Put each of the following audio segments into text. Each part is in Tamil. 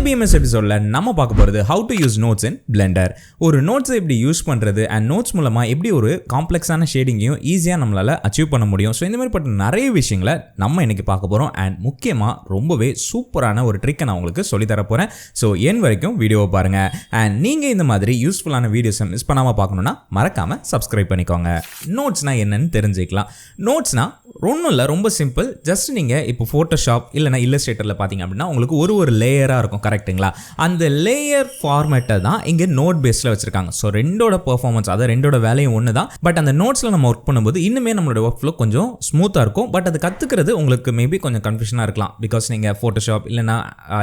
BMS எபிசோட்ல நம்ம பார்க்க போறது how to use notes in Blender. ஒரு நோட்ஸ் எப்படி யூஸ் பண்றது and நோட்ஸ் மூலமா எப்படி ஒரு காம்ப்ளெக்ஸான ஷேடிங்கையும் ஈஸியா நம்மளால அச்சீவ் பண்ண முடியும். ஸோ இந்த மாதிரி பட்ட நிறைய விஷயங்களை நம்ம இன்னைக்கு பார்க்க போறோம் and முக்கியமா ரொம்பவே சூப்பரான ஒரு ட்ரிக்கை நான் உங்களுக்கு சொல்லி தர போறேன். ஸோ என் வரைக்கும் வீடியோவை பாருங்க and நீங்க இந்த மாதிரி யூஸ்ஃபுல்லான வீடியோஸை மிஸ் பண்ணாம பார்க்கணும்னா மறக்காம சப்ஸ்கிரைப் பண்ணிக்கோங்க. நோட்ஸ்னா என்னன்னு தெரிஞ்சுக்கலாம். நோட்ஸ்னா ஒன்றும் இல்லை, ரொம்ப சிம்பிள். ஜஸ்ட் நீங்கள் இப்போ ஃபோட்டோஷாப் இல்லைனா இல்லஸ்ட்ரேட்டரில் பார்த்தீங்க அப்படின்னா உங்களுக்கு ஒரு லேயராக இருக்கும், கரெக்டுங்களா? அந்த லேயர் ஃபார்மேட்டை தான் இங்கே நோட் பேஸில் வச்சுருக்காங்க. ஸோ ரெண்டோட பெர்ஃபார்மன்ஸ், அதாவது ரெண்டோட வேலையும் ஒன்று தான். பட் அந்த நோட்ஸில் நம்ம ஒர்க் பண்ணும்போது இன்னுமே நம்மளோட ஒர்க் ஃப்ளோ கொஞ்சம் ஸ்மூத்தாக இருக்கும். பட் அது கற்றுக்கிறது உங்களுக்கு மேபி கொஞ்சம் கன்ஃபியூஷனாக இருக்கலாம். பிகாஸ் நீங்கள் ஃபோட்டோஷாப் இல்லைனா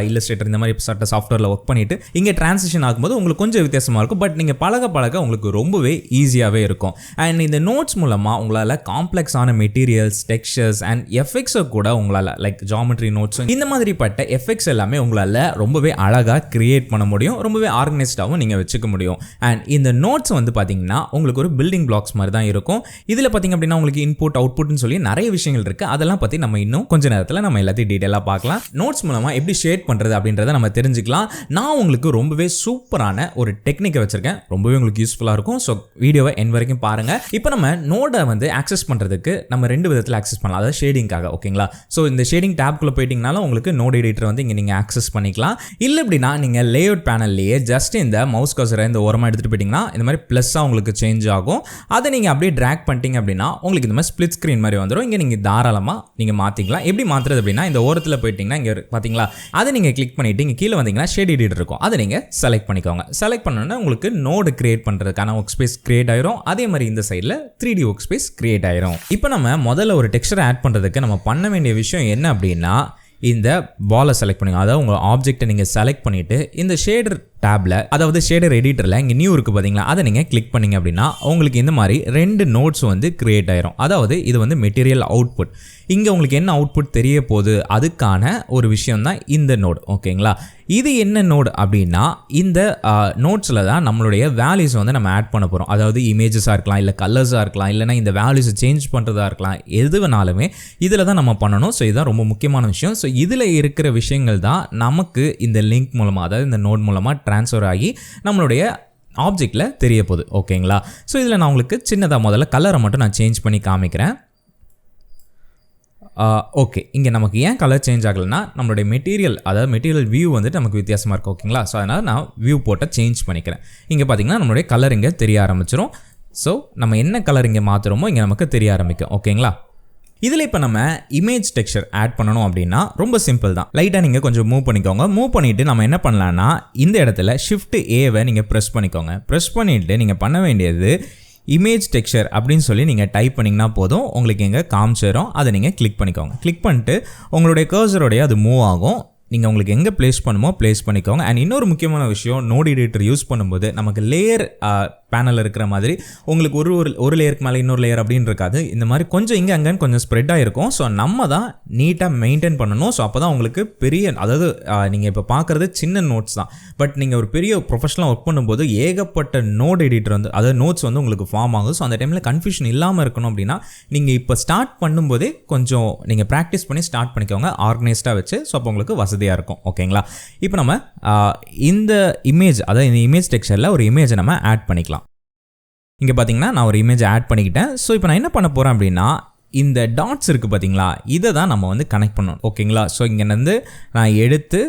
இல்லஸ்ட்ரேட்டர் இந்த மாதிரி சட்ட சாஃப்ட்வேரில் ஒர்க் பண்ணிவிட்டு இங்கே ட்ரான்சிஷன் ஆகும்போது உங்களுக்கு கொஞ்சம் வித்தியாசமாக இருக்கும். பட் நீங்கள் பழக உங்களுக்கு ரொம்பவே ஈஸியாகவே இருக்கும். அண்ட் இந்த நோட்ஸ் மூலமாக உங்களால் காம்ப்ளெக்ஸான மெட்டீரியல்ஸ், டெக்ஸ்சர்ஸ் அண்ட் எஃபெக்ட்ஸை கூட உங்களால் லைக் ஜாமெட்ரி நோட்ஸ் இந்த மாதிரிப்பட்ட எஃபெக்ட்ஸ் எல்லாமே உங்களால் ரொம்பவே அழகாக கிரியேட் பண்ண முடியும். ரொம்பவே ஆர்கனைஸ்டாகவும் நீங்கள் வச்சுக்க முடியும். அண்ட் இந்த நோட்ஸ் வந்து பார்த்தீங்கன்னா உங்களுக்கு ஒரு பில்டிங் பிளாக்ஸ் மாதிரி தான் இருக்கும். இதில் பார்த்தீங்க அப்படின்னா உங்களுக்கு இன்புட் அவுட்புட்னு சொல்லி நிறைய விஷயங்கள் இருக்குது. அதெல்லாம் பற்றி நம்ம இன்னும் கொஞ்ச நேரத்தில் நம்ம எல்லாத்தையும் டீட்டெயிலாக பார்க்கலாம். நோட்ஸ் மூலமாக எப்படி ஷேட் பண்ணுறது அப்படின்றத நம்ம தெரிஞ்சுக்கலாம். நான் உங்களுக்கு ரொம்பவே சூப்பரான ஒரு டெக்னிக்கை வச்சுருக்கேன். ரொம்பவே உங்களுக்கு யூஸ்ஃபுல்லாக இருக்கும். ஸோ வீடியோவை என் வரைக்கும் பாருங்கள். இப்போ நம்ம நோடை வந்து ஆக்சஸ் பண்ணுறதுக்கு நம்ம ரெண்டு விதத்தில் ஆக்சஸ் பண்ணலாம். அதாவது ஷேடிங்காக, ஓகேங்களா? ஸோ இந்த ஷேடிங் டேப்குள்ளே போயிட்டீங்கனாலும் உங்களுக்கு நோட் எடிட்டர் வந்து இங்கே நீங்கள் ஆக்சஸ் பண்ணிக்கலாம். இல்லை அப்படின்னா நீங்கள் லேஅவுட் பேனல்லையே ஜஸ்ட் இந்த மவுஸ் கர்சரை இந்த ஓரமாக எடுத்துகிட்டு போயிட்டீங்கன்னா இந்த மாதிரி ப்ளஸ்ஸாக உங்களுக்கு சேஞ்ச் ஆகும். அதை நீங்கள் அப்படியே ட்ராக் பண்ணிட்டீங்க அப்படின்னா உங்களுக்கு இந்த மாதிரி ஸ்ப்ளிட் ஸ்க்ரீன் மாதிரி வந்துடும். இங்கே நீங்கள் தாராளமாக நீங்கள் மாற்றிக்கலாம். எப்படி மாற்றுறது அப்படின்னா இந்த ஓரத்தில் போயிட்டீங்கன்னா இங்கே பார்த்தீங்களா, அதை நீங்கள் கிளிக் பண்ணிவிட்டு இங்கே கீழே வந்தீங்கன்னா ஷேட் எடிட்டர் இருக்கும். அதை நீங்கள் செலக்ட் பண்ணிக்கோங்க. செலக்ட் பண்ணோன்னா உங்களுக்கு நோடு கிரியேட் பண்ணுறதுக்கான ஒர்க் ஸ்பேஸ் கிரியேட் ஆயிரும். அதே மாதிரி இந்த சைடில் 3D ஒர்க் ஸ்பேஸ் கிரியேட் ஆயிரும். இப்போ நம்ம முதல்ல ஒரு டெக்ஸ்சரை ஆட் பண்ணுறதுக்கு நம்ம பண்ண வேண்டிய விஷயம் என்ன அப்படின்னா இந்த பாலை செலக்ட் பண்ணுங்க. அதாவது உங்கள் ஆப்ஜெக்டை நீங்கள் செலக்ட் பண்ணிவிட்டு இந்த ஷேடர் டேப்பில், அதாவது ஷேடர் எடிட்டரில் இங்கே நியூ இருக்குது பார்த்தீங்களா, அதை நீங்கள் கிளிக் பண்ணிங்க அப்படின்னா உங்களுக்கு இந்த மாதிரி ரெண்டு நோட்ஸ் வந்து கிரியேட் ஆயிரும். அதாவது இது வந்து மெட்டீரியல் அவுட்புட். இங்கே உங்களுக்கு என்ன அவுட்புட் தெரிய போகுது அதுக்கான ஒரு விஷயம் தான் இந்த நோட், ஓகேங்களா? இது என்ன நோட் அப்படின்னா இந்த நோட்ஸில் தான் நம்மளுடைய வேல்யூஸ் வந்து நம்ம ஆட் பண்ண போகிறோம். அதாவது இமேஜஸாக இருக்கலாம், இல்லை கலர்ஸாக இருக்கலாம், இல்லைனா இந்த வேல்யூஸை சேஞ்ச் பண்ணுறதா இருக்கலாம். எது வேணாலுமே இதில் தான் நம்ம பண்ணணும். ஸோ இதுதான் ரொம்ப முக்கியமான விஷயம். ஸோ இதில் இருக்கிற விஷயங்கள் தான் நமக்கு இந்த லிங்க் மூலமாக, அதாவது இந்த நோட் மூலமாக ட்ரான்ஸ்ஃபர் ஆகி நம்மளுடைய ஆப்ஜெக்டில் தெரிய போகுது, ஓகேங்களா? ஸோ இதில் நான் உங்களுக்கு சின்னதாக முதல்ல கலரை மட்டும் நான் சேஞ்ச் பண்ணி காமிக்கிறேன். ஓகே, இங்கே நமக்கு ஏன் கலர் சேஞ்ச் ஆகலைன்னா நம்மளுடைய மெட்டீரியல், அதாவது மெட்டீரியல் வியூ வந்துட்டு நமக்கு வித்தியாசமாக இருக்கும், ஓகேங்களா? ஸோ அதனால் நான் வியூ போட்ட சேஞ்ச் பண்ணிக்கிறேன். இங்கே பார்த்தீங்கன்னா நம்மளுடைய கலர் இங்கே தெரிய ஆரம்பிச்சிடும். ஸோ நம்ம என்ன கலர் இங்கே மாற்றுறோமோ இங்கே நமக்கு தெரிய ஆரம்பிக்கும், ஓகேங்களா? இதில் இப்போ நம்ம இமேஜ் டெக்ஸ்சர் ஆட் பண்ணணும் அப்படின்னா ரொம்ப சிம்பிள் தான். லைட்டாக நீங்கள் கொஞ்சம் மூவ் பண்ணிக்கோங்க. மூவ் பண்ணிவிட்டு நம்ம என்ன பண்ணலான்னா இந்த இடத்துல Shift Aவை நீங்கள் ப்ரெஸ் பண்ணிக்கோங்க. ப்ரெஸ் பண்ணிவிட்டு நீங்கள் பண்ண வேண்டியது இமேஜ் டெக்ஸ்சர் அப்படின்னு சொல்லி நீங்கள் டைப் பண்ணிங்கன்னா போதும். உங்களுக்கு எங்கே காமிச்சிடும், அதை நீங்கள் கிளிக் பண்ணிக்கோங்க. கிளிக் பண்ணிட்டு உங்களுடைய கர்சரோடைய அது மூவ் ஆகும். நீங்கள் உங்களுக்கு எங்கே ப்ளேஸ் பண்ணுமோ ப்ளேஸ் பண்ணிக்கோங்க. அண்ட் இன்னொரு முக்கியமான விஷயம், நோட் எடிட்டர் யூஸ் பண்ணும்போது நமக்கு லேயர் பேனல் இருக்கிற மாதிரி உங்களுக்கு ஒரு லேயருக்கு மேலே இன்னொரு லேயர் அப்படின்னு இருக்காது. இந்த மாதிரி கொஞ்சம் இங்கே அங்கேன்னு கொஞ்சம் ஸ்ப்ரெட்டாக இருக்கும். ஸோ நம்ம தான் நீட்டாக மெயின்டைன் பண்ணணும். ஸோ அப்போ தான் உங்களுக்கு பெரிய, அதாவது நீங்கள் இப்போ பார்க்குறது சின்ன நோட்ஸ் தான். பட் நீங்கள் ஒரு பெரிய ப்ரொஃபஷனலாக ஒர்க் பண்ணும்போது ஏகப்பட்ட நோட் எடிட்டர் வந்து, அதாவது நோட்ஸ் வந்து உங்களுக்கு ஃபார்ம் ஆகும். ஸோ அந்த டைமில் கன்ஃபியூஷன் இல்லாமல் இருக்கணும் அப்படின்னா நீங்கள் இப்போ ஸ்டார்ட் பண்ணும்போதே கொஞ்சம் நீங்கள் ப்ராக்டிஸ் பண்ணி ஸ்டார்ட் பண்ணிக்கோங்க ஆர்கனைஸ்டாக வச்சு. ஸோ அப்போ உங்களுக்கு வசதியாக இருக்கும், ஓகேங்களா? இப்போ நம்ம இந்த இமேஜ், அதாவது இந்த இமேஜ் டெக்ஸ்சரில் ஒரு இமேஜை நம்ம ஆட் பண்ணிக்கலாம். இங்கே பார்த்தீங்கன்னா நான் ஒரு இமேஜ் ஆட் பண்ணிக்கிட்டேன். ஸோ இப்போ நான் என்ன பண்ண போகிறேன் அப்படின்னா இந்த டாட்ஸ் இருக்குது பார்த்தீங்களா, இதை தான் நம்ம வந்து கனெக்ட் பண்ணணும், ஓகேங்களா? ஸோ இங்கே வந்து நான் எடுத்து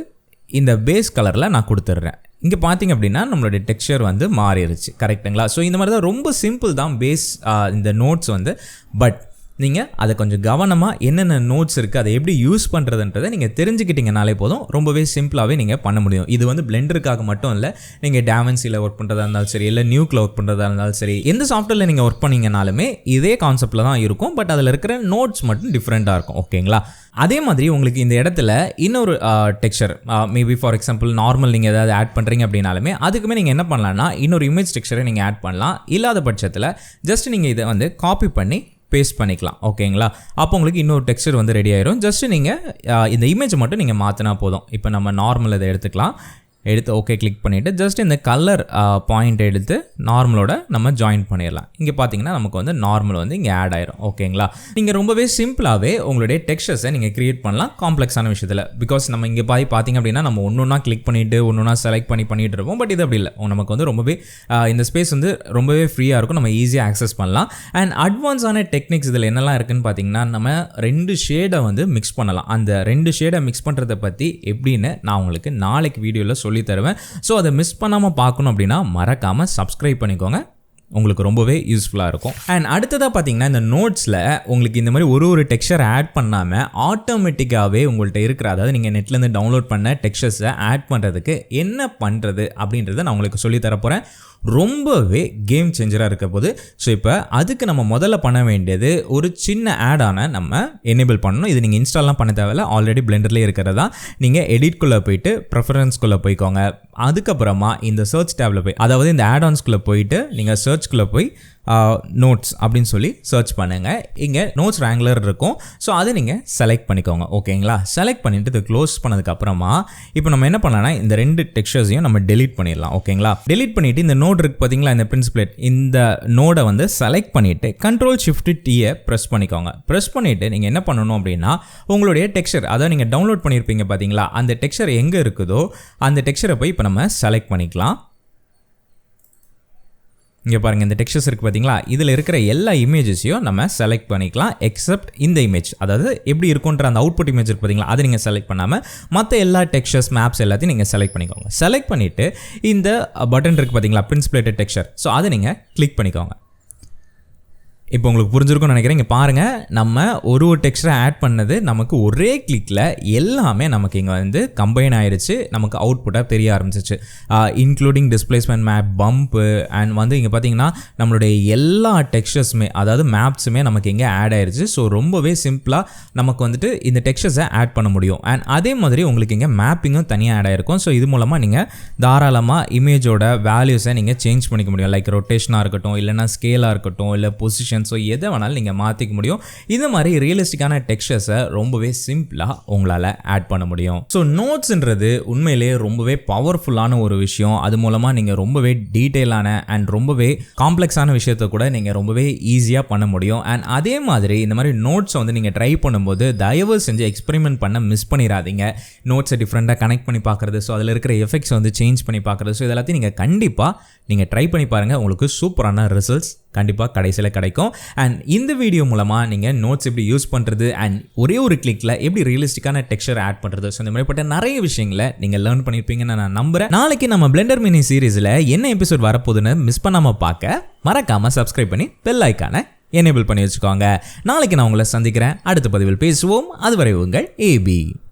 இந்த பேஸ் கலரில் நான் கொடுத்துட்றேன். இங்கே பார்த்தீங்க அப்படின்னா நம்மளுடைய டெக்ஸ்சர் வந்து மாறிடுச்சு, கரெக்டுங்களா? ஸோ இந்த மாதிரி தான் ரொம்ப சிம்பிள் தான் பேஸ் இந்த நோட்ஸ் வந்து. பட் நீங்கள் அதை கொஞ்சம் கவனமாக என்னென்ன நோட்ஸ் இருக்குது, அதை எப்படி யூஸ் பண்ணுறதுன்றதை நீங்கள் தெரிஞ்சுக்கிட்டீங்கனாலே போதும். ரொம்பவே சிம்பிளாகவே நீங்கள் பண்ண முடியும். இது வந்து பிளெண்டருக்காக மட்டும் இல்லை, நீங்கள் டாவன்சியில் ஒர்க் பண்ணுறதா இருந்தாலும் சரி, இல்லை நியூக்கில் ஒர்க் பண்ணுறதா இருந்தாலும் சரி, எந்த சாஃப்ட்வேரில் நீங்கள் ஒர்க் பண்ணிங்கனாலுமே இதே கான்செப்டில் தான் இருக்கும். பட் அதில் இருக்கிற நோட்ஸ் மட்டும் டிஃப்ரெண்ட்டாக இருக்கும், ஓகேங்களா? அதே மாதிரி உங்களுக்கு இந்த இடத்துல இன்னொரு texture, maybe for example normal நீங்கள் ஏதாவது ஆட் பண்ணுறீங்க அப்படின்னாலுமே அதுக்குமே நீங்கள் என்ன பண்ணலான்னா இன்னொரு இமேஜ் டெக்ஸ்சரை நீங்கள் ஆட் பண்ணலாம். இல்லாத பட்சத்தில் ஜஸ்ட் நீங்கள் இதை வந்து காப்பி பண்ணி பேஸ்ட் பண்ணிக்கலாம், ஓகேங்களா? அப்போ உங்களுக்கு இன்னொரு டெக்ஸ்சர் வந்து ரெடி ஆயிரும். ஜஸ்ட் நீங்கள் இந்த இமேஜை மட்டும் நீங்கள் மாற்றினா போதும். இப்போ நம்ம நார்மல் இதை எடுத்துக்கலாம். எடுத்து ஓகே கிளிக் பண்ணிவிட்டு ஜஸ்ட் இந்த கலர் பாயிண்ட் எடுத்து நார்மலோட நம்ம ஜாயின் பண்ணிடலாம். இங்கே பார்த்தீங்கன்னா நமக்கு வந்து நார்மல் வந்து இங்கே ஆட் ஆயிரும். ஓகேங்களா, நீங்கள் ரொம்பவே சிம்பிளாகவே உங்களுடைய டெக்ஸ்சர்ஸை நீங்கள் க்ரியேட் பண்ணலாம் காம்ப்ளெக்ஸான விஷயத்தில். பிகாஸ் நம்ம இங்கே பார்த்தீங்க அப்படின்னா நம்ம ஒன்றா கிளிக் பண்ணிவிட்டு ஒன்றா செலக்ட் பண்ணிட்டு இருப்போம். பட் இது அப்படி இல்லை, நமக்கு வந்து ரொம்பவே இந்த ஸ்பேஸ் வந்து ரொம்பவே ஃப்ரீயாக இருக்கும், நம்ம ஈஸியாக ஆக்சஸ் பண்ணலாம். அண்ட் அட்வான்ஸான டெக்னிக்ஸ் இதில் என்னெல்லாம் இருக்குன்னு பார்த்தீங்கன்னா, நம்ம 2 ஷேடை வந்து மிக்ஸ் பண்ணலாம். அந்த 2 ஷேடை மிக்ஸ் பண்ணுறதை பற்றி எப்படின்னு நான் உங்களுக்கு நாளைக்கு வீடியோவில் சொல்லி தருவேன். ஸோ அதை மிஸ் பண்ணாமல் பார்க்கணும் அப்படின்னா மறக்காமல் சப்ஸ்கிரைப் பண்ணிக்கோங்க, உங்களுக்கு ரொம்பவே யூஸ்ஃபுல்லாக இருக்கும். அண்ட் அடுத்ததாக பார்த்தீங்கன்னா இந்த நோட்ஸில் உங்களுக்கு இந்த மாதிரி ஒரு டெக்ஸ்சர் ஆட் பண்ணாமல் ஆட்டோமேட்டிக்காகவே உங்கள்கிட்ட இருக்கிற, அதாவது நீங்கள் நெட்லேருந்து டவுன்லோட் பண்ண டெக்ஸ்சர்ஸை ஆட் பண்ணுறதுக்கு என்ன பண்ணுறது அப்படின்றத நான் உங்களுக்கு சொல்லித்தரப்போகிறேன். ரொம்பவே கேம் சேஞ்சராக இருக்க போது. ஸோ இப்போ அதுக்கு நம்ம முதல்ல பண்ண வேண்டியது ஒரு சின்ன ஆடான நம்ம எனேபிள் பண்ணணும். இது நீங்கள் இன்ஸ்டால்லாம் பண்ண தேவையில்ல, ஆல்ரெடி பிளெண்டர்லேயே இருக்கிறதா. நீங்கள் எடிட்குள்ளே போயிட்டு ப்ரெஃபரன்ஸ்குள்ளே போய்க்கோங்க. அதுக்கப்புறமா இந்த சர்ச் டேபில் போய், அதாவது இந்த ஆடான்ஸ்குள்ளே போயிட்டு நீங்கள் சர்ச்குள்ளே போய் நோட்ஸ் அப்படின்னு சொல்லி சர்ச் பண்ணுங்கள். இங்கே நோட்ஸ் ரேங்க்லர் இருக்கும். ஸோ அதை நீங்கள் செலக்ட் பண்ணிக்கோங்க. ஓகேங்களா, செலக்ட் பண்ணிவிட்டு இதை க்ளோஸ் பண்ணதுக்கப்புறமா இப்போ நம்ம என்ன பண்ணலாம்னா இந்த 2 டெக்ஸ்சர்ஸையும் நம்ம டெலீட் பண்ணிடலாம். ஓகேங்களா, டெலீட் பண்ணிவிட்டு இந்த நோட் இருக்குது பார்த்தீங்களா, இந்த பிரின்சிபிளேட், இந்த நோடை வந்து செலக்ட் பண்ணிவிட்டு Ctrl+Shift+T ப்ரெஸ் பண்ணிக்கோங்க. ப்ரெஸ் பண்ணிவிட்டு நீங்கள் என்ன பண்ணணும் அப்படின்னா உங்களுடைய டெக்ஸ்சர், அதாவது நீங்கள் டவுன்லோட் பண்ணியிருப்பீங்க பார்த்தீங்களா, அந்த டெக்ஸ்சர் எங்கே இருக்குதோ அந்த டெக்ஸ்சரை போய் இப்போ நம்ம செலக்ட் பண்ணிக்கலாம். இங்கே பாருங்கள், இந்த டெக்ஸ்சர்ஸ் இருக்குது பார்த்தீங்களா, இதில் இருக்கிற எல்லா இமேஜஸையும் நம்ம செலக்ட் பண்ணிக்கலாம் எக்ஸப்ட் இந்த இமேஜ். அதாவது எப்படி இருக்குன்ற அந்த அவுட்புட் இமேஜ் இருக்குது பார்த்தீங்களா, அதை நீங்கள் செலக்ட் பண்ணாமல் மற்ற எல்லா டெக்ஸ்சர்ஸ் மேப்ஸ் எல்லாத்தையும் நீங்கள் செலக்ட் பண்ணிக்கோங்க. செலக்ட் பண்ணிவிட்டு இந்த பட்டன் இருக்குது பார்த்தீங்களா, பிரின்சிபிளேட்டட் டெக்ஸ்சர், ஸோ அதை நீங்கள் கிளிக் பண்ணிக்கோங்க. இப்போ உங்களுக்கு புரிஞ்சிருக்கும்னு நினைக்கிறேன். இங்கே பாருங்கள், நம்ம ஒரு டெக்ஸ்டரை ஆட் பண்ணது நமக்கு ஒரே கிளிக்கில் எல்லாமே நமக்கு இங்கே வந்து கம்பைன் ஆயிடுச்சு, நமக்கு அவுட்புட்டாக தெரிய ஆரம்பிச்சிச்சு. Including displacement map, pump and வந்து இங்கே பார்த்தீங்கன்னா நம்மளுடைய எல்லா டெக்ஸ்டர்ஸுமே, அதாவது மேப்ஸுமே நமக்கு இங்கே ஆட் ஆயிடுச்சு. ஸோ ரொம்பவே சிம்பிளாக நமக்கு வந்துட்டு இந்த டெக்ஸ்டர்ஸை ஆட் பண்ண முடியும். அண்ட் அதே மாதிரி உங்களுக்கு இங்கே மேப்பிங்கும் தனியாக ஆட் ஆகிருக்கும். ஸோ இது மூலமாக நீங்கள் தாராளமாக இமேஜோட வேல்யூஸை நீங்கள் சேஞ்ச் பண்ணிக்க முடியும். லைக் ரொட்டேஷனாக இருக்கட்டும், இல்லைனா ஸ்கேலாக இருக்கட்டும், இல்லை பொசிஷன், ஸோ எதை வேணாலும் நீங்கள் மாற்றிக்க முடியும். இது மாதிரி ரியலிஸ்டிக்கான டெக்ஸ்சர்ஸை ரொம்பவே சிம்பிளாக உங்களால் ஆட் பண்ண முடியும். ஸோ நோட்ஸ்ன்றது உண்மையிலேயே ரொம்பவே பவர்ஃபுல்லான ஒரு விஷயம். அது மூலமாக நீங்கள் ரொம்பவே டீட்டெயிலான அண்ட் ரொம்பவே காம்ப்ளெக்ஸான விஷயத்தை கூட நீங்கள் ரொம்பவே ஈஸியாக பண்ண முடியும். அண்ட் அதே மாதிரி இந்த மாதிரி நோட்ஸை வந்து நீங்கள் ட்ரை பண்ணும்போது தயவு செஞ்சு எக்ஸ்பெரிமெண்ட் பண்ண மிஸ் பண்ணிடாதீங்க. நோட்ஸை டிஃப்ரெண்ட்டாக கனெக்ட் பண்ணி பார்க்குறது, ஸோ அதில் இருக்கிற எஃபெக்ட்ஸ் வந்து சேஞ்ச் பண்ணி பார்க்குறது, ஸோ இதெல்லாத்தையும் நீங்கள் கண்டிப்பாக நீங்கள் ட்ரை பண்ணி பாருங்கள். உங்களுக்கு சூப்பரான ரிசல்ட்ஸ் கண்டிப்பாக கடைசியில் கிடைக்கும். அண்ட் இந்த வீடியோ மூலமாக நீங்கள் நோட்ஸ் எப்படி யூஸ் பண்ணுறது அண்ட் ஒரே ஒரு கிளிக்கில் எப்படி ரியலிஸ்டிக்கான டெக்ஸ்சர் ஆட் பண்ணுறது, ஸோ இந்த மாதிரிப்பட்ட நிறைய விஷயங்களை நீங்கள் லேர்ன் பண்ணியிருப்பீங்கன்னு நான் நம்புகிறேன். நாளைக்கு நம்ம பிளெண்டர் மினி சீரீஸில் என்ன எபிசோட் வரப்போகுதுன்னு மிஸ் பண்ணாமல் பார்க்க மறக்காமல் சப்ஸ்கிரைப் பண்ணி பெல் ஐக்கானை எனேபிள் பண்ணி வச்சுக்கோங்க. நாளைக்கு நான் உங்களை சந்திக்கிறேன். அடுத்த பதிவில் பேசுவோம். அதுவரை உங்கள் AB.